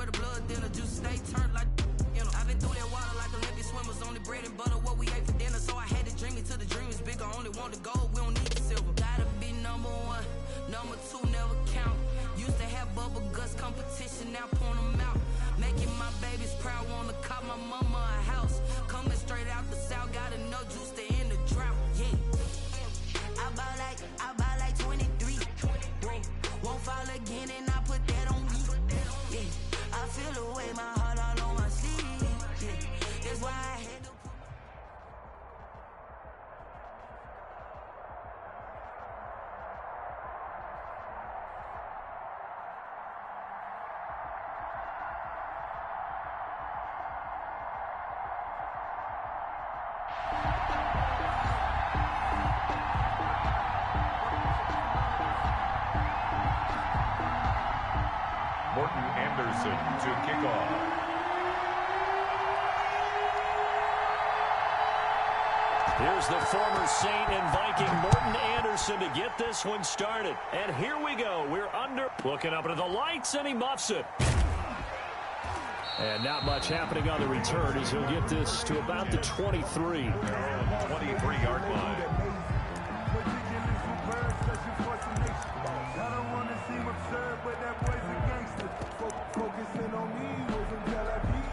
where the blood thinner. Juice stay turned like, you know. I've been through that water like Olympic swimmers. Only bread and butter, what we ate for dinner. So I had to dream it till the dream is bigger. Only want the gold, we don't need the silver. Gotta be number one, number two never count. Used to have bubble guts competition, now point them out. Making my babies proud, wanna cop my mama a house. Coming straight out the south, gotta know juice to end the drought. Yeah. I buy like 23. Won't fall again and I put that on me. Yeah. I feel the way, my heart all on my sleeve. Yeah. That's why I had to put. Morten Andersen to kick off. Here's the former Saint and Viking Morten Andersen to get this one started. And here we go. We're under. Looking up into the lights, and he muffs it. And not much happening on the return as he'll get this to about the 23. 23-yard line. Focusing on me, wasn't Tel Aviv.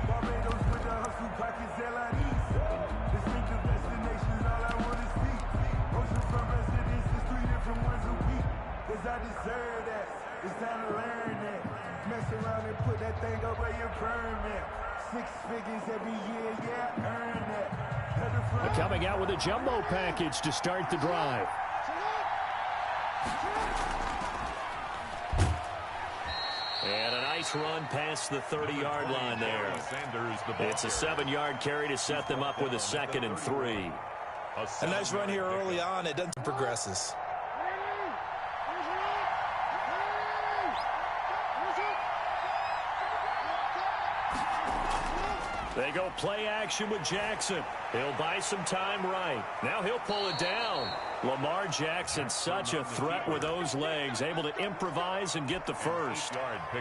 Barbados with the hustle pockets, LIDs. Distinctive destinations, all I want is speak. Oceanfront residences, 3 different ones a week. Cause I deserve that, it's time to learn that. Mess around and put that thing up where your permit. 6 figures every year, yeah, earn that. Coming out with a jumbo package to start the drive. And a nice run past the 30-yard line there. It's a 7-yard carry to set them up with a 2nd and 3. A nice run here early on. It doesn't progresses. They go play action with Jackson. He'll buy some time right. Now he'll pull it down. Lamar Jackson, such a threat with those legs, able to improvise and get the first.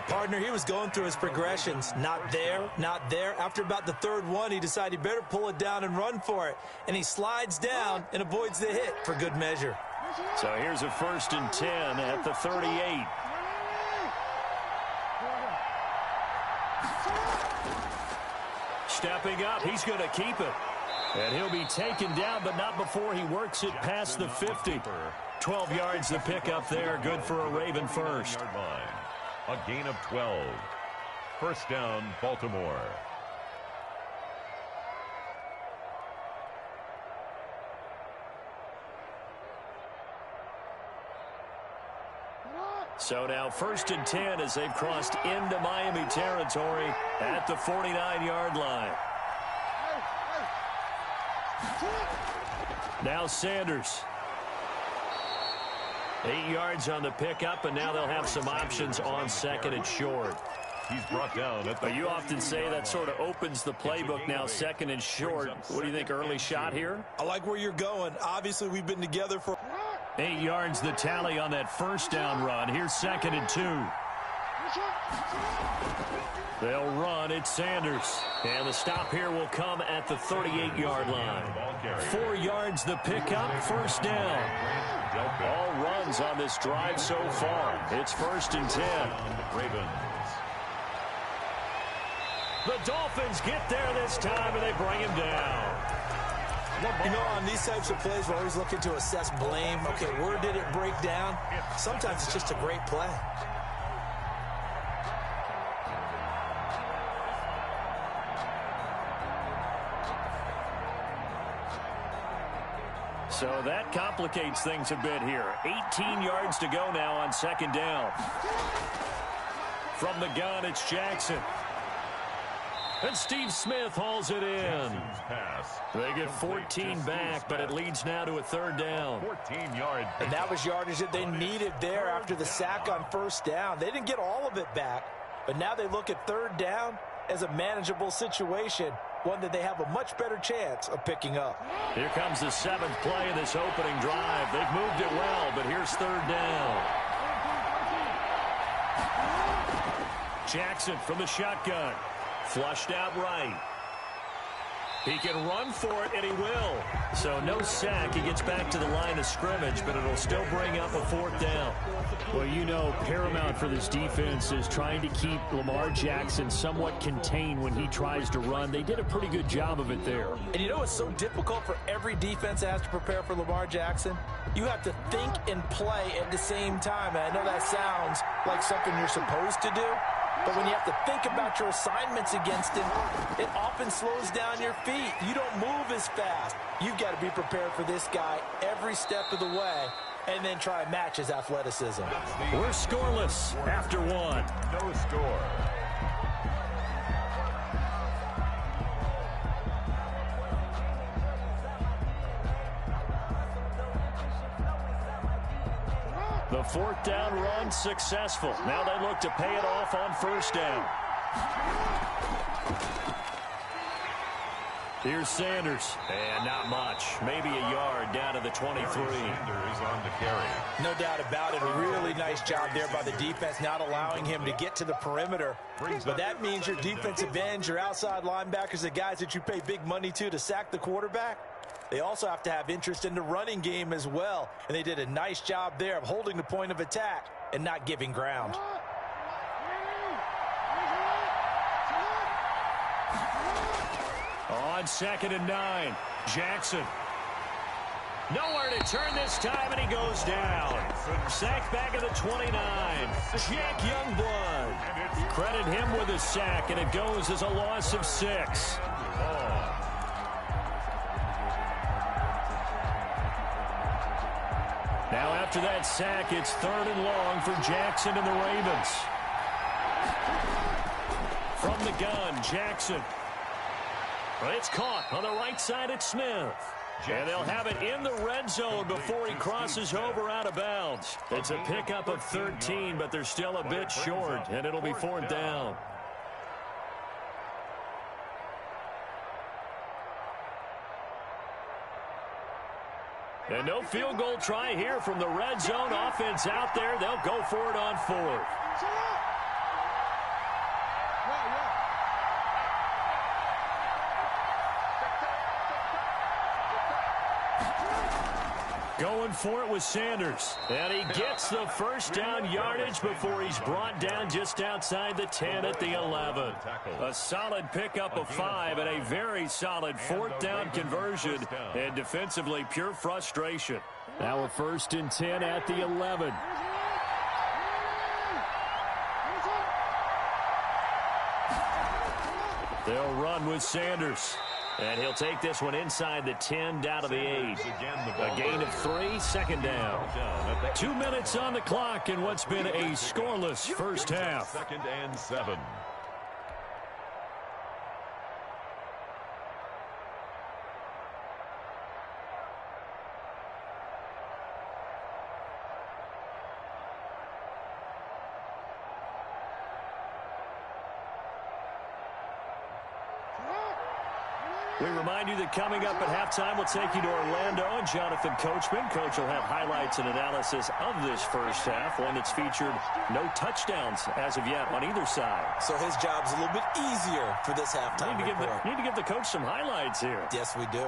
Partner, he was going through his progressions. Not there, not there. After about the 3rd one, he decided he better pull it down and run for it. And he slides down and avoids the hit for good measure. So here's a 1st and 10 at the 38. Stepping up, he's going to keep it. And he'll be taken down, but not before he works it past the 50. 12 yards to pick up there. Good for a Raven first. A gain of 12. First down, Baltimore. So now 1st and 10 as they've crossed into Miami territory at the 49-yard line. Now Sanders. 8 yards on the pickup, and now they'll have some options on 2nd and short. He's brought down. But you often say that sort of opens the playbook now, 2nd and short. What do you think, early shot here? I like where you're going. Obviously, we've been together for 8 yards the tally on that first down run. Here's 2nd and 2. They'll run. It's Sanders. And the stop here will come at the 38-yard line. 4 yards the pickup, first down. All runs on this drive so far. It's 1st and 10. Ravens. The Dolphins get there this time, and they bring him down. You know, on these types of plays, we're always looking to assess blame. Okay, where did it break down? Sometimes it's just a great play. So that complicates things a bit here. 18 yards to go now on 2nd down. From the gun, it's Jackson. And Steve Smith hauls it in. They get 14 back, but it leads now to a 3rd down. 14-yard. And that was yardage that they needed there after the sack on 1st down. They didn't get all of it back, but now they look at 3rd down as a manageable situation, one that they have a much better chance of picking up. Here comes the 7th play of this opening drive. They've moved it well, but here's 3rd down. Jackson from the shotgun. Flushed out right. He can run for it, and he will. So no sack. He gets back to the line of scrimmage, but it'll still bring up a 4th down. Well, you know, paramount for this defense is trying to keep Lamar Jackson somewhat contained when he tries to run. They did a pretty good job of it there. And you know it's so difficult for every defense that has to prepare for Lamar Jackson? You have to think and play at the same time. And I know that sounds like something you're supposed to do. But when you have to think about your assignments against him, it often slows down your feet. You don't move as fast. You've got to be prepared for this guy every step of the way and then try and match his athleticism. We're scoreless after 1. No score. The 4th down run successful. Now they look to pay it off on 1st down. Here's Sanders. And not much. Maybe a yard down to the 23. Sanders on the carry. No doubt about it. A really nice job there by the defense, not allowing him to get to the perimeter. But that means your defensive ends, your outside linebackers, the guys that you pay big money to sack the quarterback, they also have to have interest in the running game as well. And they did a nice job there of holding the point of attack and not giving ground. On 2nd and 9, Jackson. Nowhere to turn this time, and he goes down. Sacked back at the 29. Jack Youngblood. Credit him with a sack, and it goes as a loss of 6. Now after that sack, it's 3rd and long for Jackson and the Ravens. From the gun, Jackson. It's caught on the right side at Smith. And they'll have it in the red zone before he crosses over out of bounds. It's a pickup of 13, but they're still a bit short, and it'll be 4th down. And no field goal try here from the red zone. Offense out there. They'll go for it on 4th. Going for it with Sanders. And he gets the 1st down yardage before he's brought down just outside the 10 at the 11. A solid pickup of 5 and a very solid 4th down conversion. And defensively, pure frustration. Now a 1st and 10 at the 11. They'll run with Sanders. And he'll take this one inside the 10 down to the 8. A gain of 3, 2nd down. 2 minutes on the clock in what's been a scoreless first half. 2nd and 7. We remind you that coming up at halftime, we'll take you to Orlando and Jonathan Coachman. Coach will have highlights and analysis of this first half, one that's featured no touchdowns as of yet on either side. So his job's a little bit easier for this halftime report. Need to give the coach some highlights here. Yes, we do.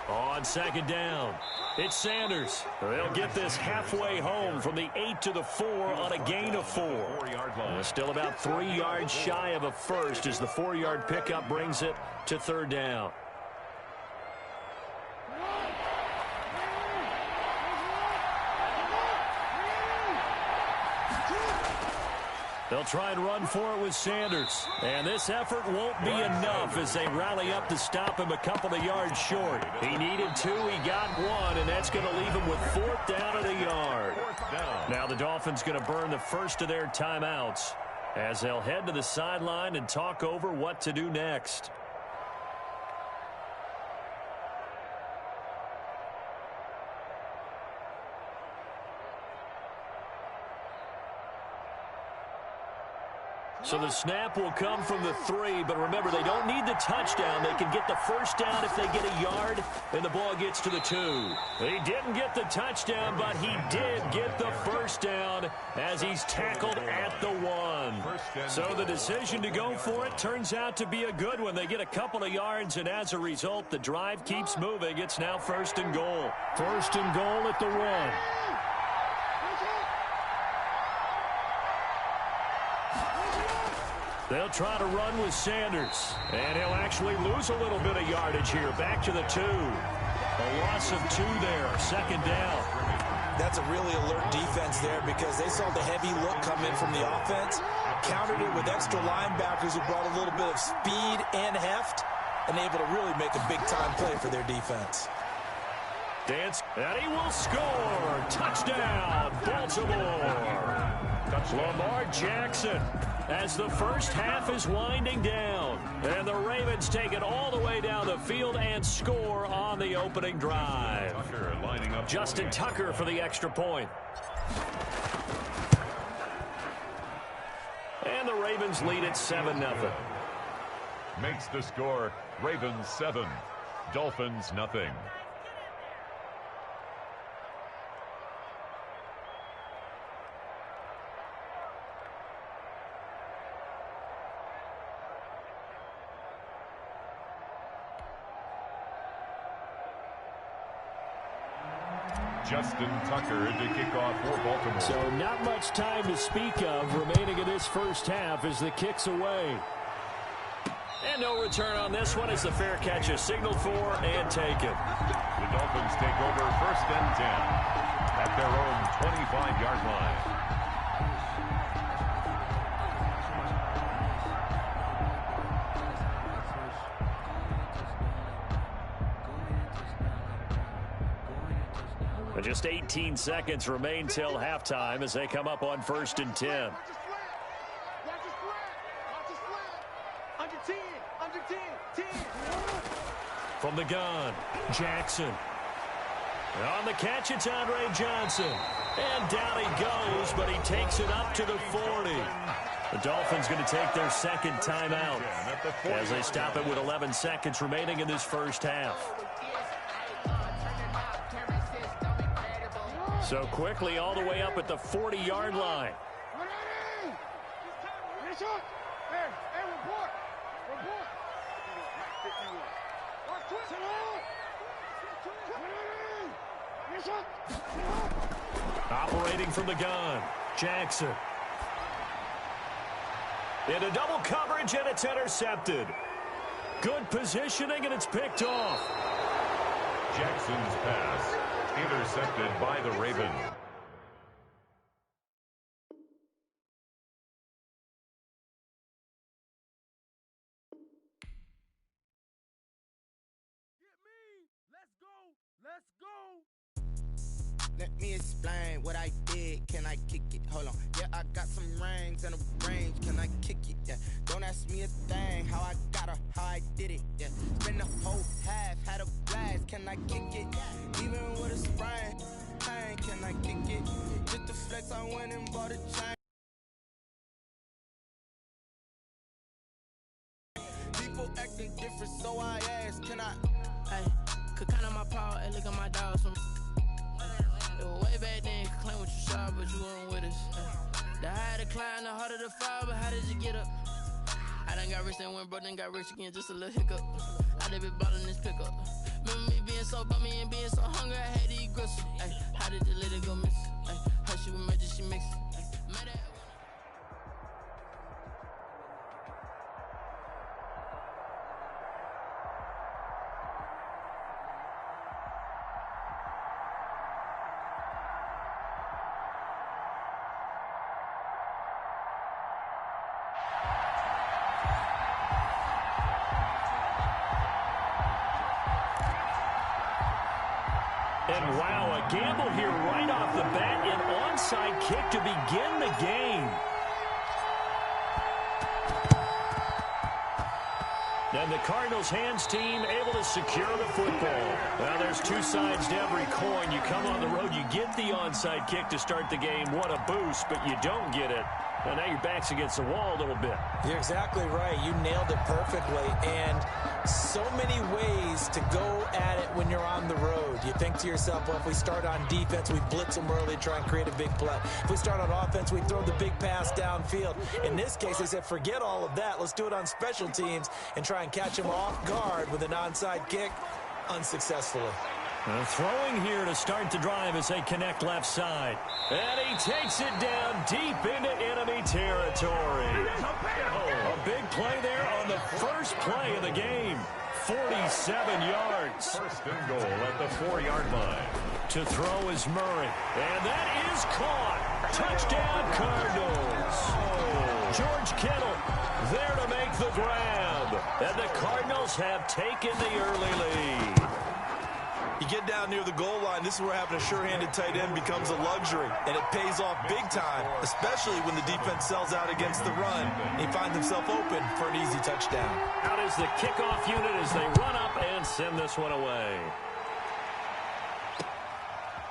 On 2nd down, it's Sanders. They'll get this halfway home from the 8 to the 4 on a gain of 4. Still about 3 yards shy of a first as the 4-yard pickup brings it to 3rd down. They'll try and run for it with Sanders. And this effort won't be enough as they rally up to stop him a couple of yards short. He needed 2, he got 1, and that's going to leave him with 4th down at a yard. Now the Dolphins going to burn the first of their timeouts as they'll head to the sideline and talk over what to do next. So the snap will come from the 3, but remember, they don't need the touchdown. They can get the 1st down if they get a yard, and the ball gets to the 2. He didn't get the touchdown, but he did get the 1st down. down as he's tackled at the 1. So the decision to go for it turns out to be a good one. They get a couple of yards, and as a result, the drive keeps moving. It's now 1st and goal. 1st and goal at the 1. They'll try to run with Sanders, and he'll actually lose a little bit of yardage here. Back to the 2. A loss of 2 there, 2nd down. That's a really alert defense there because they saw the heavy look come in from the offense, countered it with extra linebackers who brought a little bit of speed and heft, and able to really make a big-time play for their defense. Dance, and he will score. Touchdown, Baltimore. Lamar Jackson as the first half is winding down. And the Ravens take it all the way down the field and score on the opening drive. Justin Tucker for the extra point. And the Ravens lead at 7-0. Makes the score Ravens 7, Dolphins nothing. Justin Tucker to kick off for Baltimore. So not much time to speak of remaining in this first half as the kick's away. And no return on this one as the fair catch is signaled for and taken. The Dolphins take over 1st and 10 at their own 25-yard line. Just 18 seconds remain till halftime as they come up on 1st and 10. From the gun, Jackson. On the catch, it's Andre Johnson. And down he goes, but he takes it up to the 40. The Dolphins going to take their 2nd timeout as they stop it with 11 seconds remaining in this first half. So quickly all the way up at the 40-yard line. Operating from the gun, Jackson. Into double coverage, and it's intercepted. Good positioning, and it's picked off. Jackson's pass intercepted by the Ravens. Let me explain what I did. Can I kick it? Hold on. Yeah, I got some rings and a range. Can I kick it? Yeah. Don't ask me a thing. How I got her, how I did it. Yeah. Spend the whole half, had a blast. Can I kick it? Even with a sprain, pain. Can I kick it? Just the flex, I went and bought a chain. People acting different, so I asked, can I? Hey, could count on my power and look at my dogs from. Way back then, you could claim what you saw, but you weren't with us. The higher the climb, the harder the fall, but how did you get up? I done got rich, then went broke, then got rich again, just a little hiccup. I done been ballin' this pickup. Remember me being so bummy and being so hungry, I had to eat gristle. Ay, how did the lady go miss? Ay, how she was magic, she mixed. Made that. And wow, a gamble here right off the bat, an onside kick to begin the game. Then the Cardinals hands team able to secure the football. Now, there's two sides to every coin. You come on the road, you get the onside kick to start the game. What a boost, but you don't get it. And now your back's against the wall a little bit. You're exactly right. You nailed it perfectly. And so many ways to go at it when you're on the road. You think to yourself, well, if we start on defense, we blitz them early, try and create a big play. If we start on offense, we throw the big pass downfield. In this case, they said, forget all of that. Let's do it on special teams and try and catch them off guard with an onside kick unsuccessfully. Throwing here to start the drive as they connect left side. And he takes it down deep into enemy territory. A big play there on the first play of the game. 47 yards. First and goal at the 4-yard line. To throw is Murray. And that is caught. Touchdown, Cardinals. George Kittle there to make the grab. And the Cardinals have taken the early lead. You get down near the goal line, this is where having a sure-handed tight end becomes a luxury, and it pays off big time, especially when the defense sells out against the run, and he finds himself open for an easy touchdown. Out is the kickoff unit as they run up and send this one away.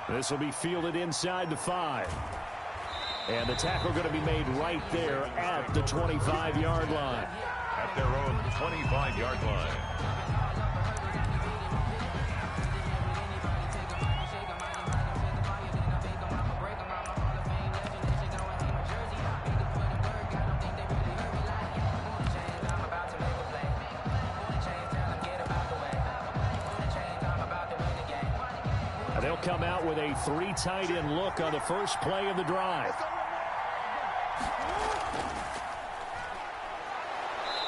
This will be fielded inside the 5. And the tackle going to be made right there at the 25-yard line. At their own 25-yard line. They'll come out with a 3 tight end look on the first play of the drive.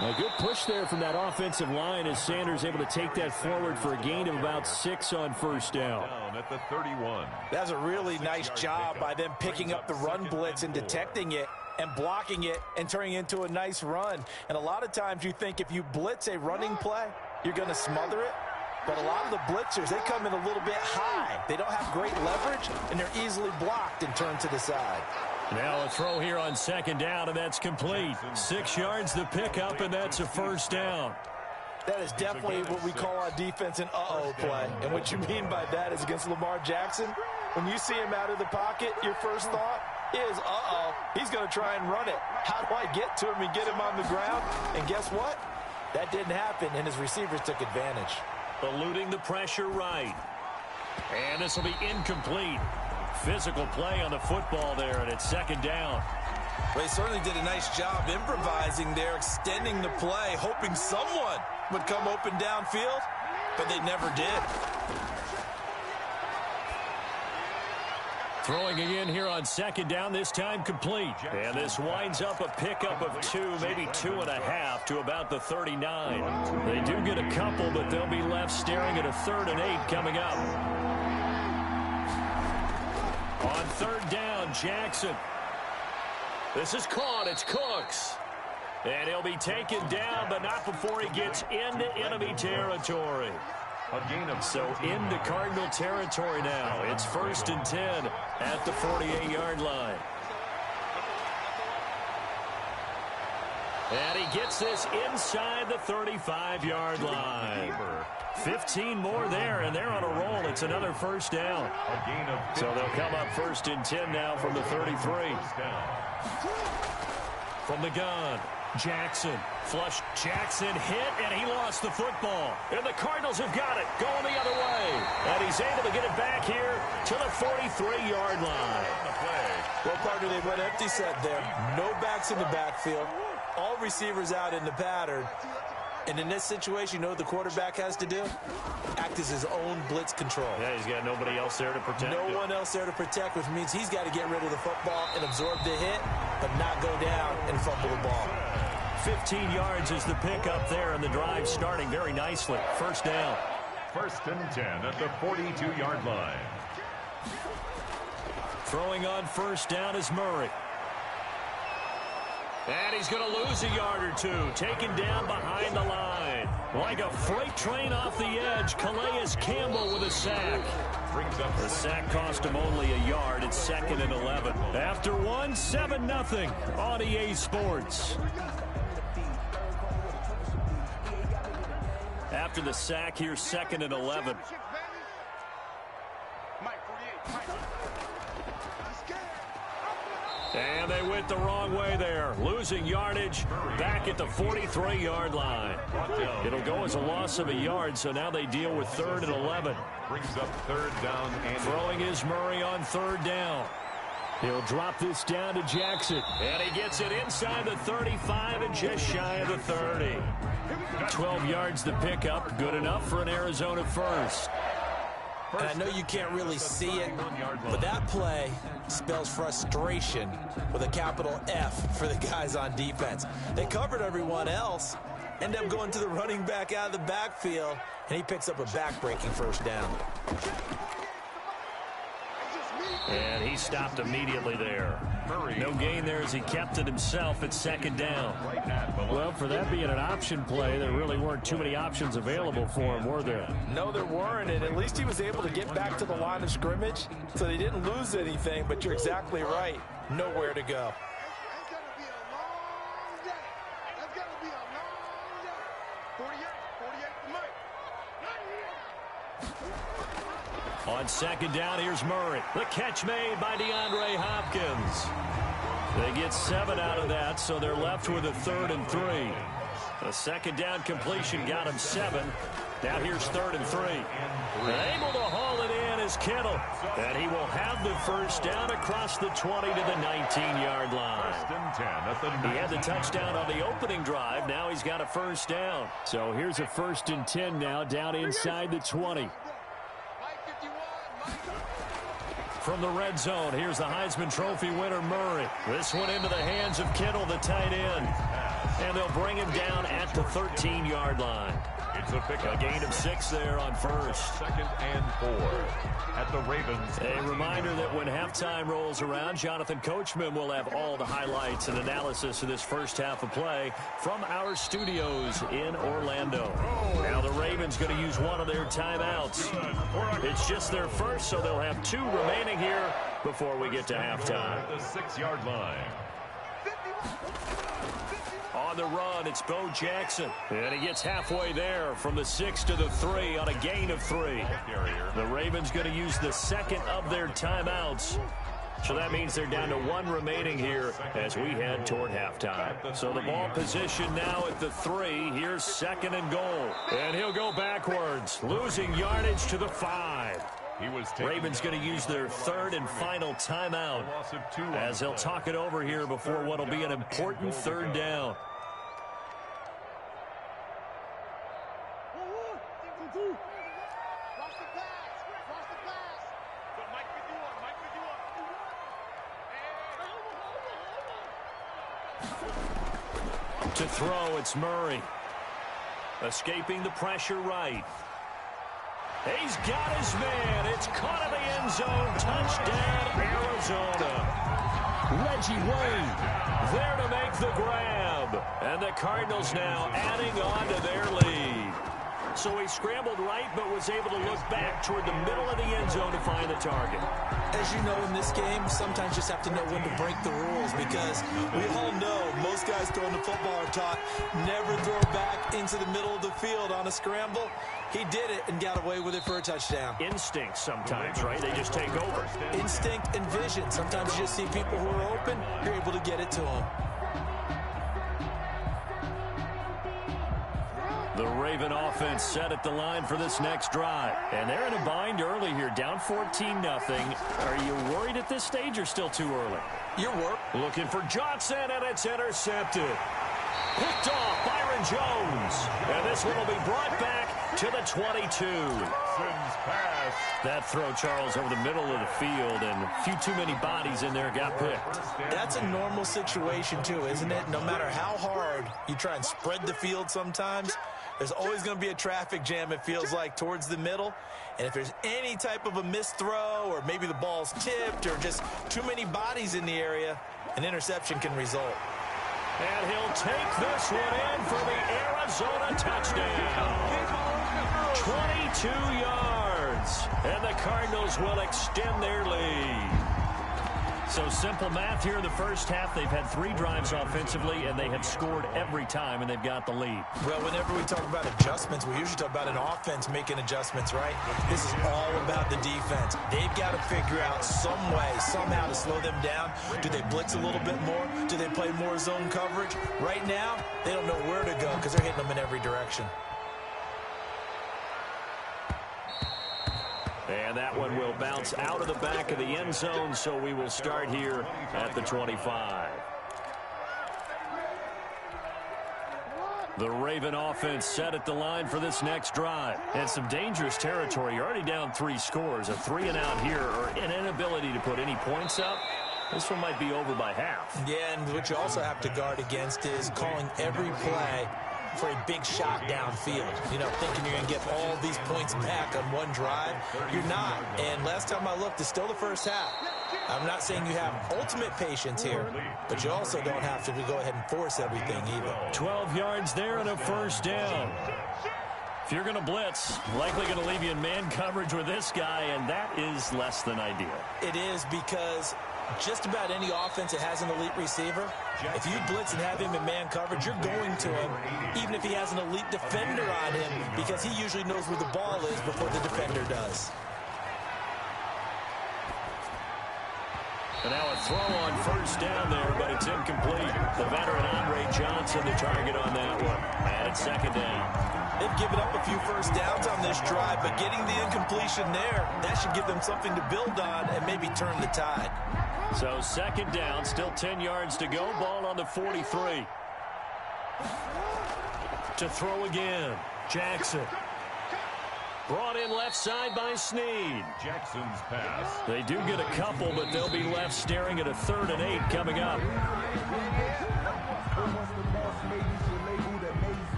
A good push there from that offensive line as Sanders able to take that forward for a gain of about 6 on first down. At the 31. That's a really nice job by them picking up the run blitz and detecting it and blocking it and turning it into a nice run. And a lot of times you think if you blitz a running play, you're going to smother it. But a lot of the blitzers, they come in a little bit high. They don't have great leverage, and they're easily blocked and turned to the side. Now a throw here on second down, and that's complete. 6 yards the pickup, and that's a first down. That is definitely what we call on defense an uh-oh play. And what you mean by that is against Lamar Jackson, when you see him out of the pocket, your first thought is, uh-oh, he's going to try and run it. How do I get to him and get him on the ground? And guess what? That didn't happen, and his receivers took advantage. Eluding the pressure right. And this will be incomplete. Physical play on the football there, and it's second down. Well, he certainly did a nice job improvising there, extending the play, hoping someone would come open downfield, but they never did. Throwing again here on second down, this time complete. And this winds up a pickup of 2, maybe 2.5 to about the 39. They do get a couple, but they'll be left staring at a 3rd and 8 coming up. On third down, Jackson. This is caught. It's Cooks. And he'll be taken down, but not before he gets into enemy territory. So into Cardinal territory now. It's 1st and 10 at the 48-yard line. And he gets this inside the 35-yard line. 15 more there, and they're on a roll. It's another first down. So they'll come up 1st and 10 now from the 33. From the gun. Jackson, flush, Jackson hit, and he lost the football. And the Cardinals have got it, going the other way. And he's able to get it back here to the 43-yard line. Well, partner, they went empty set there. No backs in the backfield. All receivers out in the pattern. And in this situation, you know what the quarterback has to do? Act as his own blitz control. Yeah, he's got nobody else there to protect. No one else there to protect, which means he's got to get rid of the football and absorb the hit, but not go down and fumble the ball. 15 yards is the pickup there, and the drive starting very nicely. First down. 1st and 10 at the 42-yard line. Throwing on first down is Murray. And he's going to lose a yard or 2. Taken down behind the line. Like a freight train off the edge, Calais Campbell with a sack. The sack cost him only a yard. It's 2nd and 11. After one, 7-0 on EA Sports. After the sack, here's 2nd and 11. And they went the wrong way there, losing yardage back at the 43-yard line. It'll go as a loss of a yard, so now they deal with 3rd and 11. Brings up 3rd down. And throwing is Murray on 3rd down. He'll drop this down to Jackson. And he gets it inside the 35 and just shy of the 30. 12 yards to pick up, good enough for an Arizona first. And I know you can't really see it, but that play spells frustration with a capital F for the guys on defense. They covered everyone else, end up going to the running back out of the backfield, and he picks up a back-breaking 1st down. And he stopped immediately there. No gain there as he kept it himself at 2nd down. Well, for that being an option play, there really weren't too many options available for him, were there? No, there weren't, and at least he was able to get back to the line of scrimmage, so they didn't lose anything, but you're exactly right. Nowhere to go. On 2nd down, here's Murray. The catch made by DeAndre Hopkins. They get 7 out of that, so they're left with a 3rd and 3. A 2nd down completion got him 7. Now here's 3rd and 3. And able to haul it in is Kittle. And he will have the 1st down across the 20 to the 19-yard line. 1st and 10. He had the touchdown on the opening drive. Now he's got a 1st down. So here's a 1st and 10 now, down inside the 20. From the red zone, here's the Heisman Trophy winner, Murray. This one into the hands of Kittle, the tight end. And they'll bring him down at the 13-yard line. It's a pickup. A gain of 6 there on 1st. 2nd and 4 at the Ravens. A reminder that when halftime rolls around, Jonathan Coachman will have all the highlights and analysis of this first half of play from our studios in Orlando. Now the Ravens going to use one of their timeouts. It's just their first, so they'll have 2 remaining here before we get to halftime. At the 6-yard line. On the run, it's Bo Jackson. And he gets halfway there from the 6 to the 3 on a gain of 3. The Ravens going to use the 2nd of their timeouts. So that means they're down to 1 remaining here as we head toward halftime. So the ball position now at the 3. Here's 2nd and goal. And he'll go backwards, losing yardage to the 5. Ravens going to use their 3rd and final timeout as they'll talk it over here before what will be an important 3rd down. To throw, it's Murray. Escaping the pressure right. He's got his man. It's caught in the end zone. Touchdown, Arizona. Reggie Wayne there to make the grab. And the Cardinals now adding on to their lead. So he scrambled right, but was able to look back toward the middle of the end zone to find the target. As you know, in this game, sometimes you just have to know when to break the rules, because we all know most guys throwing the football are taught never throw back into the middle of the field on a scramble. He did it and got away with it for a touchdown. Instinct sometimes, right? They just take over. Instinct and vision. Sometimes you just see people who are open, you're able to get it to them. The Raven offense set at the line for this next drive. And they're in a bind early here, down 14-0. Are you worried at this stage or still too early? You're worried. Looking for Johnson, and it's intercepted. Picked off Byron Jones. And this one will be brought back to the 22. That throw, Charles, over the middle of the field, and a few too many bodies in there got picked. That's a normal situation, too, isn't it? No matter how hard you try and spread the field sometimes, there's always going to be a traffic jam, it feels like, towards the middle. And if there's any type of a missed throw, or maybe the ball's tipped, or just too many bodies in the area, an interception can result. And he'll take this one in for the Arizona touchdown. 22 yards. And the Cardinals will extend their lead. So simple math here in the first half. They've had 3 drives offensively, and they have scored every time, and they've got the lead. Well, whenever we talk about adjustments, we usually talk about an offense making adjustments, right? This is all about the defense. They've got to figure out some way, somehow to slow them down. Do they blitz a little bit more? Do they play more zone coverage? Right now, they don't know where to go because they're hitting them in every direction. And that one will bounce out of the back of the end zone, so we will start here at the 25. The Raven offense set at the line for this next drive. And some dangerous territory. You're already down 3 scores. A 3-and-out here, or an inability to put any points up. This one might be over by half. Yeah, and what you also have to guard against is calling every play for a big shot downfield. You know, thinking you're going to get all these points back on one drive. You're not. And last time I looked, it's still the first half. I'm not saying you have ultimate patience here, but you also don't have to go ahead and force everything either. 12 yards there and a first down. If you're going to blitz, likely going to leave you in man coverage with this guy, and that is less than ideal. It is, because just about any offense that has an elite receiver, if you blitz and have him in man coverage, you're going to him, even if he has an elite defender on him, because he usually knows where the ball is before the defender does. And now a throw on first down there, but it's incomplete. The veteran Andre Johnson, the target on that one. And it's second down. They've given up a few first downs on this drive, but getting the incompletion there, that should give them something to build on and maybe turn the tide. So second down, still 10 yards to go. Ball on the 43. To throw again, Jackson. Brought in left side by Snead. Jackson's pass. They do get a couple, but they'll be left staring at a 3rd and 8 coming up.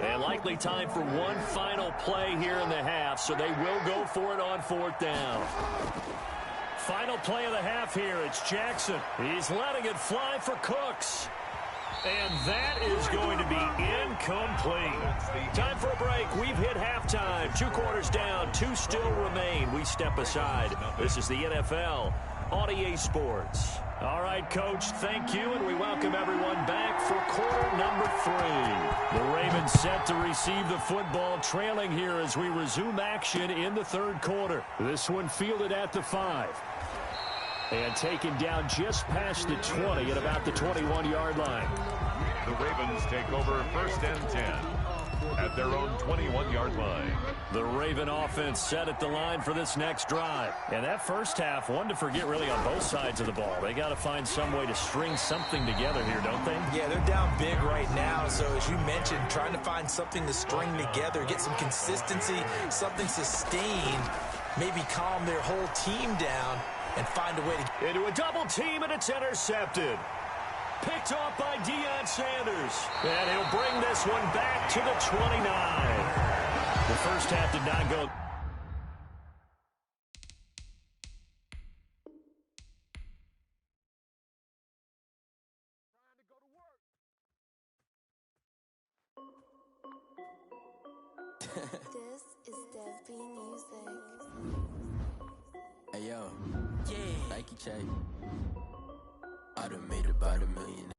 And likely time for one final play here in the half, so they will go for it on 4th down. Final play of the half here. It's Jackson. He's letting it fly for Cooks. And that is going to be incomplete. Time for a break. We've hit halftime. 2 quarters down. 2 still remain. We step aside. This is the NFL on EA Sports. All right, Coach, thank you, and we welcome everyone back for quarter number 3. The Ravens set to receive the football, trailing here as we resume action in the 3rd quarter. This one fielded at the 5. And taken down just past the 20 at about the 21-yard line. The Ravens take over 1st and 10 at their own 21-yard line. The Raven offense set at the line for this next drive. And that first half, one to forget really on both sides of the ball. They got to find some way to string something together here, don't they? Yeah, they're down big right now. So as you mentioned, trying to find something to string together, get some consistency, something sustained, maybe calm their whole team down and find a way to into a double team, and it's intercepted. Picked off by Deion Sanders. And he'll bring this one back to the 29. The first half did not go. This is Dev B Music. Hey yo, yeah, Nike check. I done made about $1 million.